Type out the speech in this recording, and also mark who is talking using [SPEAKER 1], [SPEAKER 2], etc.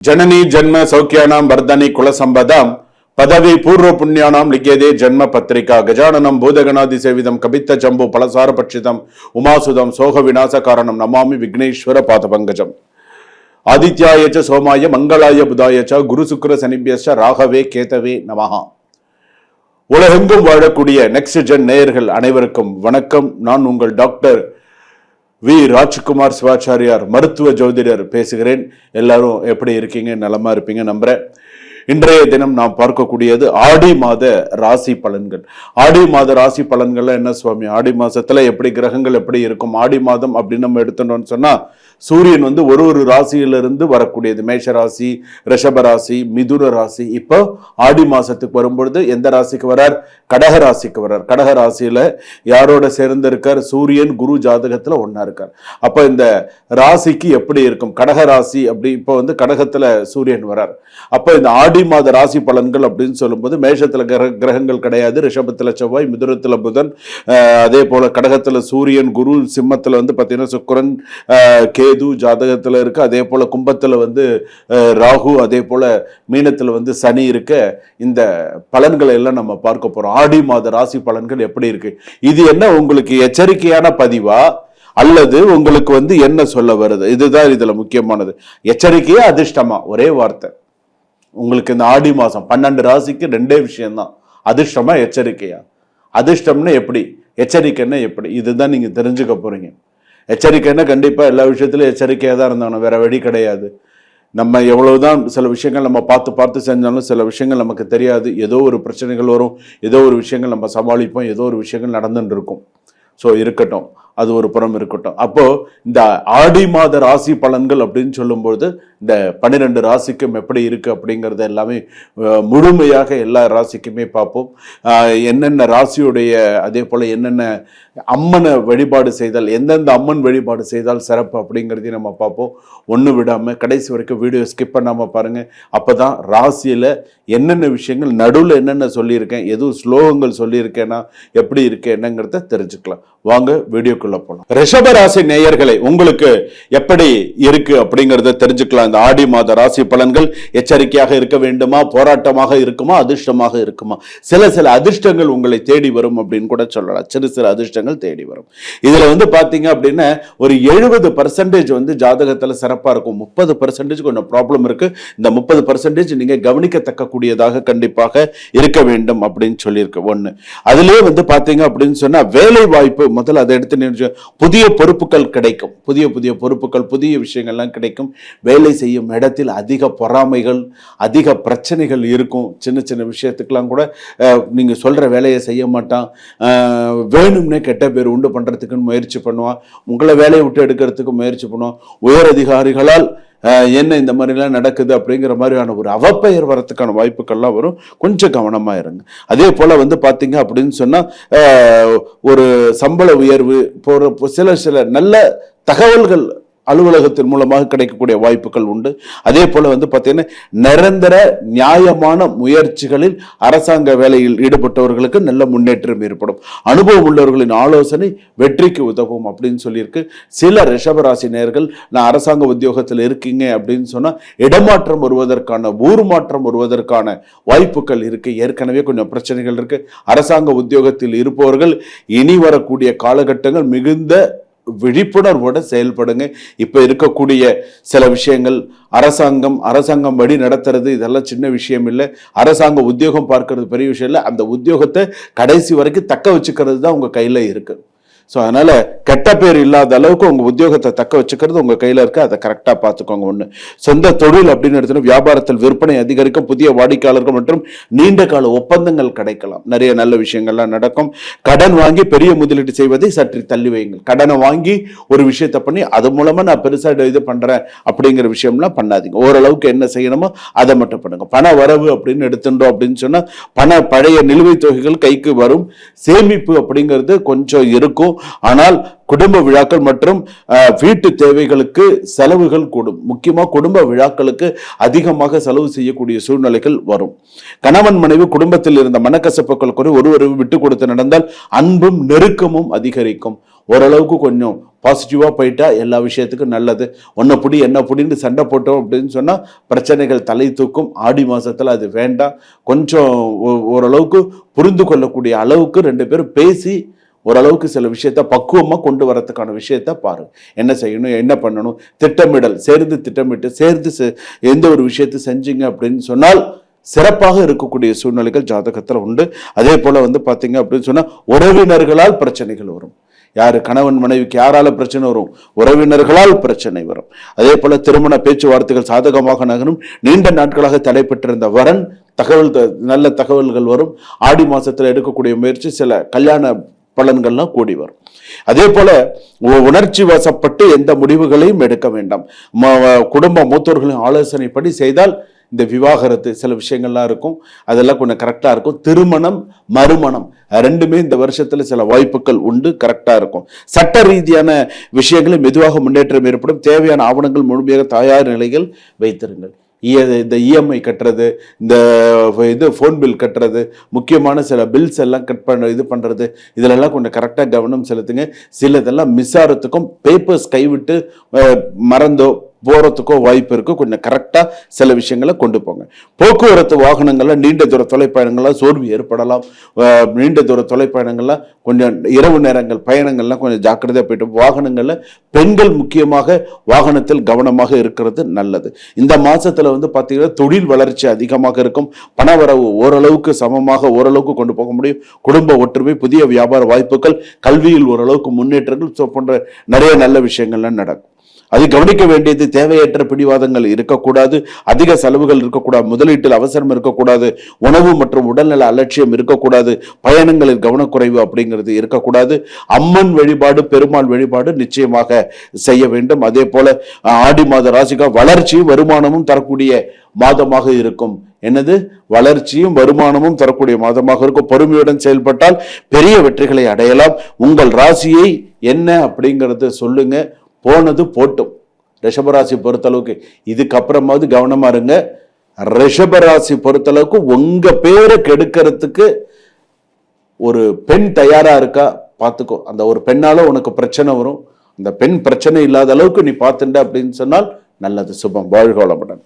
[SPEAKER 1] जननी जन्म सौख्यानां वर्धनी कुलसंपदां पदवी पूर्व पुण्यानां लिख्यते जन्म पत्रिका गजाननं भूतगणादिसेवितं कपित्त जम्बू फलसार पक्षितं उमासुदं सोह विनाश कारणं नमामि विघ्नेश्वर पादपंकजम् आदित्याय च सोमाय मंगलाय बुधाय च गुरु शुक्र शनिभ्यश्च राघवे केतवे नमः. உலகெங்கும் வாழக்கூடிய நெக்ஸ்ட் ஜென் நேயர்கள் அனைவருக்கும் வணக்கம். நான் உங்கள் டாக்டர் வி ராஜ்குமார் சிவாச்சாரியார் மருத்துவ ஜோதிடர் பேசுகிறேன். எல்லாரும் எப்படி இருக்கீங்க? நலமா இருப்பீங்க நம்புறேன். இன்றைய தினம் நாம் பார்க்கக்கூடியது ஆடி மாத ராசி பலன்கள். ஆடி மாத ராசி பலன்கள்ல என்ன சுவாமி, ஆடி மாசத்துல எப்படி கிரகங்கள் எப்படி இருக்கும்? ஆடி மாதம் அப்படின்னு நம்ம எடுத்துட்டோம்னு சொன்னா சூரியன் ஒரு ராசியிலிருந்து வரக்கூடியது. மேஷ ராசி, ரிஷப ராசி, மிதுன ராசி. இப்போ ஆடி மாசத்துக்கு வரும்பொழுது எந்த ராசிக்கு வரார்? கடக ராசிக்கு வர்றார். கடக ராசியில யாரோட சேர்ந்து இருக்கார்? சூரியன் குரு ஜாதகத்துல ஒன்னா இருக்கார். அப்ப இந்த ராசிக்கு எப்படி இருக்கும்? கடக ராசி அப்படி இப்போ கடகத்துல சூரியன் வரார். அப்ப இந்த ஆடி மாத ராசி பலன்கள் அப்படின்னு சொல்லும்போது மேஷத்துல கிரகங்கள் கிடையாது. ரிஷபத்துல செவ்வாய், மிதுனத்துல புதன், அதே போல கடகத்துல சூரியன் குரு, சிம்மத்துல பாத்தீங்கன்னா சுக்கிரன், கேது ஜாதகத்துல இருக்கு. அதே போல கும்பத்துல ராகு, அதே போல மீனத்துல சனி இருக்க. இந்த பலன்களை எல்லாம் நம்ம பார்க்க போறோம். ஆடி மாத ராசி பலன்கள் எப்படி இருக்கு? இது என்ன உங்களுக்கு எச்சரிக்கையான பதிவா அல்லது உங்களுக்கு என்ன சொல்ல வருது? இதுதான் இதுல முக்கியமானது. எச்சரிக்கையா அதிர்ஷ்டமா? ஒரே வார்த்தை. உங்களுக்கு இந்த ஆடி மாசம் 12 ராசிக்கு ரெண்டே விஷயம்தான். அதிர்ஷ்டமா எச்சரிக்கையா? அதிர்ஷ்டம்னா எப்படி, எச்சரிக்கைன்னா எப்படி? இதுதான் நீங்க தெரிஞ்சுக்க போறீங்க. எச்சரிக்கைன்னா கண்டிப்பா எல்லா விஷயத்திலும் எச்சரிக்கையா தான் இருந்தாங்க, வேற வழி கிடையாது. நம்ம எவ்வளவுதான் சில விஷயங்கள் நம்ம பார்த்து செஞ்சாலும் சில விஷயங்கள் நமக்கு தெரியாது. ஏதோ ஒரு பிரச்சனைகள் வரும், ஏதோ ஒரு விஷயங்கள் நம்ம சமாளிப்போம், ஏதோ ஒரு விஷயங்கள் நடந்துட்டு இருக்கும். ஸோ இருக்கட்டும், அது ஒரு புறம் இருக்கட்டும். அப்போ இந்த ஆடி மாத ராசி பலன்கள் அப்படின்னு சொல்லும்போது இந்த 12 ராசிக்கும் எப்படி இருக்கு அப்படிங்கறத எல்லாமே முழுமையாக எல்லா ராசிக்குமே பார்ப்போம். என்னென்ன ராசியுடைய, அதே போல என்னென்ன அம்மனை வழிபாடு செய்தால், எந்தெந்த அம்மன் வழிபாடு செய்தால் சிறப்பு அப்படிங்கிறதையும் நம்ம பார்ப்போம். ஒன்று விடாம கடைசி வரைக்கும் வீடியோ ஸ்கிப் பண்ணாம பாருங்க. அப்பதான் ராசியில என்னென்ன விஷயங்கள், நடுவில் என்னென்ன சொல்லியிருக்கேன், எதுவும் ஸ்லோகங்கள் சொல்லியிருக்கேன்னா எப்படி இருக்கு என்னங்கிறத தெரிஞ்சுக்கலாம். வாங்க வீடியோக்குள்ள போலாம். ரிஷப ராசி நேயர்களை, உங்களுக்கு எப்படி இருக்கு அப்படிங்கறத தெரிஞ்சுக்கலாம். இந்த ஆடி மாத ராசி பலன்கள் எச்சரிக்கையாக இருக்க வேண்டுமா, போராட்டமாக இருக்குமா, அதிர்ஷ்டமாக இருக்குமா? சில அதிர்ஷ்டங்கள் உங்களை தேடி வரும் அப்படின்னு கூட சொல்லலாம். சிறு அதிர்ஷ்டங்கள் தேடி வரும். இதுல பாத்தீங்க அப்படின்னா ஒரு 70% ஜாதகத்துல சிறப்பா இருக்கும். 30% கொஞ்சம் ப்ராப்ளம் இருக்கு. இந்த 30% நீங்க கவனிக்கத்தக்க கூடியதாக கண்டிப்பாக இருக்க வேண்டும் அப்படின்னு சொல்லியிருக்கு. ஒண்ணு. அதுலயே பாத்தீங்க அப்படின்னு சொன்னா வேலை வாய்ப்பு முதல்ல அதை எடுத்து புதிய பொறுப்புகள் கிடைக்கும். புதிய பொறுப்புகள், புதிய விஷயங்கள்லாம் கிடைக்கும். வேலை செய்யும் இடத்தில் அதிக பொறாமைகள், அதிக பிரச்சனைகள் இருக்கும். சின்ன விஷயத்துக்கெல்லாம் கூட நீங்க சொல்ற வேலையை செய்ய மாட்டான், வேணும்னே கெட்ட பேர் உண்டு பண்றதுக்கு முயற்சி பண்ணுவான், உங்களை வேலையை விட்டு எடுக்கிறதுக்கு முயற்சி பண்ணுவான். உயர் அதிகாரிகளால் என்ன இந்த மாதிரிலாம் நடக்குது அப்படிங்கிற மாதிரியான ஒரு அவப்பெயர் வரத்துக்கான வாய்ப்புகள்லாம் வரும். கொஞ்சம் கவனமா இருங்க. அதே போல பாத்தீங்க அப்படின்னு சொன்னா ஒரு சம்பள உயர்வு போற சில நல்ல தகவல்கள் அலுவலகத்தின் மூலமாக கிடைக்கக்கூடிய வாய்ப்புகள் உண்டு. அதே போல பார்த்தீங்கன்னா நிரந்தர நியாயமான முயற்சிகளில் அரசாங்க வேலையில் ஈடுபட்டவர்களுக்கு நல்ல முன்னேற்றம் ஏற்படும். அனுபவம் உள்ளவர்களின் ஆலோசனை வெற்றிக்கு உதவும் அப்படின்னு சொல்லியிருக்கு. சில ரிஷபராசி நேயர்கள், நான் அரசாங்க உத்தியோகத்தில் இருக்கீங்க அப்படின்னு சொன்னா இடமாற்றம் வருவதற்கான, ஊர் மாற்றம் வருவதற்கான வாய்ப்புகள் இருக்கு. ஏற்கனவே கொஞ்சம் பிரச்சனைகள் இருக்கு. அரசாங்க உத்தியோகத்தில் இருப்பவர்கள் இனி வரக்கூடிய காலகட்டங்கள் மிகுந்த விழிப்புணர்வோட செயல்படுங்க. இப்ப இருக்கக்கூடிய சில விஷயங்கள், அரசாங்கம் வழி நடத்துறது இதெல்லாம் சின்ன விஷயம் இல்லை. அரசாங்க உத்தியோகம் பார்க்கறது பெரிய விஷயம் இல்லை. அந்த உத்தியோகத்தை கடைசி வரைக்கும் தக்க வச்சுக்கிறது தான் உங்க கையில இருக்கு. ஸோ அதனால கெட்ட பேர் இல்லாத அளவுக்கு உங்க உத்தியோகத்தை தக்க வச்சுக்கிறது உங்க கையில இருக்கு. அதை கரெக்டா பார்த்துக்கோங்க. ஒண்ணு. சொந்த தொழில் அப்படின்னு எடுத்துட்டு வியாபாரத்தில் விற்பனை அதிகரிக்கும். புதிய வாடிக்கையாளர்கள் மற்றும் நீண்ட கால ஒப்பந்தங்கள் கிடைக்கலாம். நிறைய நல்ல விஷயங்கள்லாம் நடக்கும். கடன் வாங்கி பெரிய முதலீடு செய்வதை சற்று தள்ளி வையுங்கள். கடனை வாங்கி ஒரு விஷயத்த பண்ணி அது மூலமா நான் பெருசா இது பண்றேன் அப்படிங்கிற விஷயம்லாம் பண்ணாதீங்க. ஓரளவுக்கு என்ன செய்யணுமோ அதை மட்டும் பண்ணுங்க. பண வரவு அப்படின்னு எடுத்துட்டோம் அப்படின்னு சொன்னா பழைய நிலுவைத் தொகைகள் கைக்கு வரும். சேமிப்பு அப்படிங்கிறது கொஞ்சம் இருக்கும். ஆனால் குடும்ப விழாக்கள் மற்றும் வீட்டு தேவைகளுக்கு செலவுகள் கூடும். முக்கியமா குடும்ப விழாக்களுக்கு அதிகமாக செலவு செய்யக்கூடிய சூழ்நிலைகள் வரும். கணவன் மனைவி குடும்பத்தில் இருந்த மனக்கசப்புகள் குறை ஒருவரை விட்டு கொடுத்து நடந்தால் அன்பும் நெருக்கமும் அதிகரிக்கும். ஓரளவுக்கு கொஞ்சம் பாசிட்டிவாக போயிட்டா எல்லா விஷயத்துக்கும் நல்லது. ஒன்றை புடி என்ன புடின்னு சண்டை போட்டோம் அப்படின்னு சொன்னால் பிரச்சனைகள் தலை தூக்கும். ஆடி மாதத்தில் அது வேண்டாம். கொஞ்சம் ஓரளவுக்கு புரிந்து கொள்ளக்கூடிய அளவுக்கு 2 பேரும் பேசி ஓரளவுக்கு சில விஷயத்த பக்குவமாக கொண்டு வரதுக்கான விஷயத்த பாருங்க. என்ன செய்யணும், என்ன பண்ணணும், திட்டமிடல், சேர்ந்து திட்டமிட்டு சேர்ந்து எந்த ஒரு விஷயத்தை செஞ்சீங்க அப்படின்னு சொன்னால் சிறப்பாக இருக்கக்கூடிய சூழ்நிலைகள் ஜாதகத்தில் உண்டு. அதே போல பார்த்தீங்க அப்படின்னு சொன்னால் உறவினர்களால் பிரச்சனைகள் வரும். யாரு கணவன் மனைவிக்கு யாரால பிரச்சனை வரும்? உறவினர்களால் பிரச்சனை வரும். அதே போல திருமண பேச்சுவார்த்தைகள் சாதகமாக நகரும். நீண்ட நாட்களாக தடைபெற்றிருந்த வரன் நல்ல தகவல்கள் வரும். ஆடி மாசத்துல எடுக்கக்கூடிய முயற்சி சில கல்யாண பலன்கள்லாம் கூடி வரும். அதே போல உணர்ச்சி வசப்பட்டு எந்த முடிவுகளையும் எடுக்க வேண்டாம். குடும்ப மூத்தோர்களின் ஆலோசனைப்படி செய்தால் இந்த விவாகரத்து சில விஷயங்கள்லாம் இருக்கும், அதெல்லாம் கொஞ்சம் கரெக்டாக இருக்கும். திருமணம் மறுமணம் ரெண்டுமே இந்த வருஷத்துல சில வாய்ப்புகள் உண்டு, கரெக்டாக இருக்கும். சட்ட ரீதியான விஷயங்களில் மெதுவாக முன்னேற்றம் ஏற்படும். தேவையான ஆவணங்கள் முழுமையாக தயார் நிலைகள் வைத்திருங்கள். இந்த இஎம்ஐ கட்டுறது, இந்த ஃபோன் பில் கட்டுறது, முக்கியமான சில பில்ஸ் எல்லாம் இது பண்ணுறது, இதிலெல்லாம் கொஞ்சம் கரெக்டாக கவனம் செலுத்துங்க. சிலதெல்லாம் மிஸ் ஆகிறதுக்கும் பேப்பர்ஸ் கைவிட்டு மறந்தோ போகிறதுக்கோ வாய்ப்பு இருக்குது. கொஞ்சம் கரெக்டாக சில விஷயங்களை கொண்டு போங்க. போக்குவரத்து வாகனங்கள்ல நீண்ட தூர தொலைப்பயணங்கள்லாம் சோர்வு ஏற்படலாம். நீண்ட தூர தொலைப்பயணங்கள்லாம் கொஞ்சம் இரவு நேரங்கள் பயணங்கள்லாம் கொஞ்சம் ஜாக்கிரதையாக போயிட்டு, வாகனங்களில் பெண்கள் முக்கியமாக வாகனத்தில் கவனமாக இருக்கிறது நல்லது. இந்த மாதத்தில் பார்த்தீங்கன்னா தொழில் வளர்ச்சி அதிகமாக இருக்கும். பணவரவு ஓரளவுக்கு சமமாக ஓரளவுக்கு கொண்டு போக முடியும். குடும்ப ஒற்றுமை, புதிய வியாபார வாய்ப்புகள், கல்வியில் ஓரளவுக்கு முன்னேற்றங்கள் போன்ற நிறைய நல்ல விஷயங்கள்லாம் நடக்கும். அது கவனிக்க வேண்டியது தேவையற்ற பிடிவாதங்கள் இருக்கக்கூடாது. அதிக செலவுகள் இருக்கக்கூடாது. முதலீட்டில் அவசரம் இருக்கக்கூடாது. உணவு மற்றும் உடல்நல அலட்சியம் இருக்கக்கூடாது. பயணங்களில் கவனக்குறைவு அப்படிங்கிறது இருக்கக்கூடாது. அம்மன் வழிபாடு, பெருமாள் வழிபாடு நிச்சயமாக செய்ய வேண்டும். அதே போல ஆடி மாத ராசிக்கா வளர்ச்சியும் வருமானமும் தரக்கூடிய மாதமாக இருக்கும். என்னது? வளர்ச்சியும் வருமானமும் தரக்கூடிய மாதமாக இருக்கும். பொறுமையுடன் செயல்பட்டால் பெரிய வெற்றிகளை அடையலாம். உங்கள் ராசியை என்ன அப்படிங்கறத சொல்லுங்க. போனது போட்டும். ரிஷபராசி பொறுத்தளவுக்கு இதுக்கப்புறமாவது கவனமா இருங்க. ரிஷபராசி பொறுத்தளவுக்கு உங்க பேரை கெடுக்கிறதுக்கு ஒரு பெண் தயாரா இருக்கா பார்த்துக்கோ. அந்த ஒரு பெண்ணால உனக்கு பிரச்சனை வரும். அந்த பெண் பிரச்சனை இல்லாத அளவுக்கு நீ பார்த்துட்ட அப்படின்னு சொன்னால் நல்லது. சுபம். வாழ்க வளமுடன்.